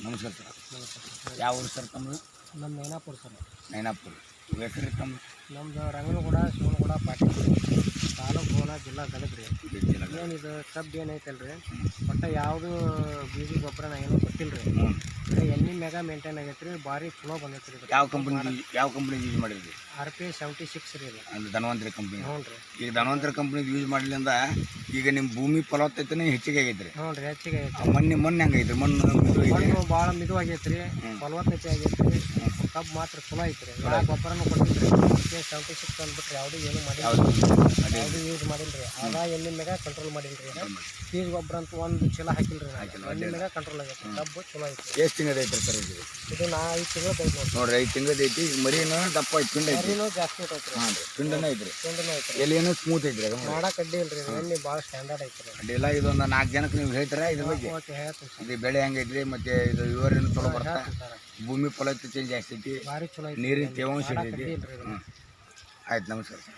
ನಮಸ್ಕಾರ ಸರ್. ಯಾವ ಊರು ಸರ್ ತಮ್ಮದು? ನಮ್ಮ ನೈನಾಪುರ ಸರ್. ನೈನಾಪುರ. ಹೆಸರು ತಮ್ಮ? ನಮ್ದು ರಂಗನಗೂಡ ಶಿವನಗೂಡ ಪಾಟೀಲ್ ತಾಲೂಕು ಗೋಣ ಜಿಲ್ಲಾ ಗದಗ ರೀ. ಏನಿದು ಕಬ್ಬು ಏನೈತಲ್ಲ ರೀ, ಒಟ್ಟು ಯಾವುದು ಬೀಜ ಗೊಬ್ಬರನ ಏನೂ ಗೊತ್ತಿಲ್ಲ ರೀ. ಬರೀ ಎಣ್ಣೆ ಮ್ಯಾಗ ಮೇಂಟೈನ್ ಆಗೈತೆ ರೀ. ಭಾರಿ ಚಲೋ ಬಂದೈತೆ ರೀ. ಯಾವ ಕಂಪ್ನಿ ಯೂಸ್ ಮಾಡಿದ್ರಿ? RP76 ರೀ ಇದು. ಅದು ಧನ್ವಂತರಿ ಕಂಪ್ನಿ. ಹ್ಞೂ ರೀ. ಈಗ ಧನ್ವಂತರಿ ಕಂಪ್ನಿ ಯೂಸ್ ಮಾಡಲಿಂದ ಈಗ ನಿಮ್ಮ ಭೂಮಿ ಫಲವತ್ತತೆ ಹೆಚ್ಚಿಗೆ ಆಗೈತೆ ರೀ. ಹ್ಞೂ ರೀ, ಹೆಚ್ಚಿಗೆ ಆಗೈತೆ. ಮಣ್ಣು ಹೆಂಗೈತೆ? ಮಣ್ಣು ಭಾಳ ಮಿದು ಆಗೈತೆ ರೀ, ಫಲವತ್ತತೆ ಆಗೈತೆ ರೀ. ಕಬ್ಬು ಮಾತ್ರ ಚಲೋ ಐತೆ ರೀ. ಯಾವ ಗೊಬ್ಬರನೂ ಕೊಟ್ಟಿದ್ರಿ. RP76 ಅಂದ್ಬಿಟ್ರೆ ಯಾವುದೂ ಏನೂ ಮಾಡಿಲ್ಲ, ಯಾವುದು ಯೂಸ್ ಮಾಡಿಲ್ಲ ರೀ. ಆಗ ಎಣ್ಣೆ ಮ್ಯಾಗ ಕಂಟ್ರೋಲ್ ಮಾಡಿಲ್ಲ ರೀ. ಬೀಜ ಗೊಬ್ಬರ ಅಂತ ಒಂದು ಚೀಲ ಹಾಕಿಲ್ಲ ರೀ. ಎಣ್ಣೆ ಮ್ಯಾಗ ಕಂಟ್ರೋಲ್ ಆಗೈತೆ. ಕಬ್ಬು ಚಲೋ ಐತೆ. ಎಷ್ಟು ತಿಂಗಳು ಐತೆ ಸರ್ ಇದು? ಇದು 5 ತಿಂಗಳು ಐತೆ ನೋಡ್ರಿ. 5 ತಿಂಗಳು ಐತಿ. ಮರಿನೂ ದಪ್ಪ ಐತಿ, ಪಿಂಡ ಐತಿ. ಮರಿನೂ ಜಾಸ್ತಿ ಐತೆ ರೀ. ಹಾಂ ರೀ, ಪಿಂಡನೇ ಐತ್ರಿ. ಪಿಂಡನೂ ಐತೆ. ಎಲೆನೂ ಸ್ಮೂತ್ ಐತ್ರಿ. ಮಾಡಕ್ಕೆ ಅಡ್ಡಿ ಇಲ್ಲ ರೀ. ಎಣ್ಣೆ ಭಾಳ ಸ್ಟ್ಯಾಂಡರ್ಡ್ ಐತೆ ರೀ. ಅಡ್ಡಿಲ್ಲ. ಇದೊಂದು 4 ಜನಕ್ಕೆ ನೀವು ಹೇಳ್ತೀರಾ ಇದ್ರ ಬಗ್ಗೆ? ಓಕೆ, ಹೇಳ್ತೀನಿ ಸರ್. ಇದು ಬೆಳೆ ಹೆಂಗೈತ್ರಿ? ಮತ್ತು ಇದು ವಿವರೇನು ಚಲೋ ಬರ್ತಾ? ಹೇಳ್ತೀನಿ ಸರ್. ಭೂಮಿ ಫಲವತ್ತತೆ ಜಾಸ್ತಿ ಐತಿ, ಭಾರಿ ಚಲೋ ಐತೆ. ನೀರಿನ ತೇವಾಂಶ ಮಾಡಕ್ಕೆ ಐತಿ. ಅಡ್ಡಿ ಇಲ್ಲ ರೀ. ಆಯ್ತು, ನಮಸ್ಕಾರ ಸರ್.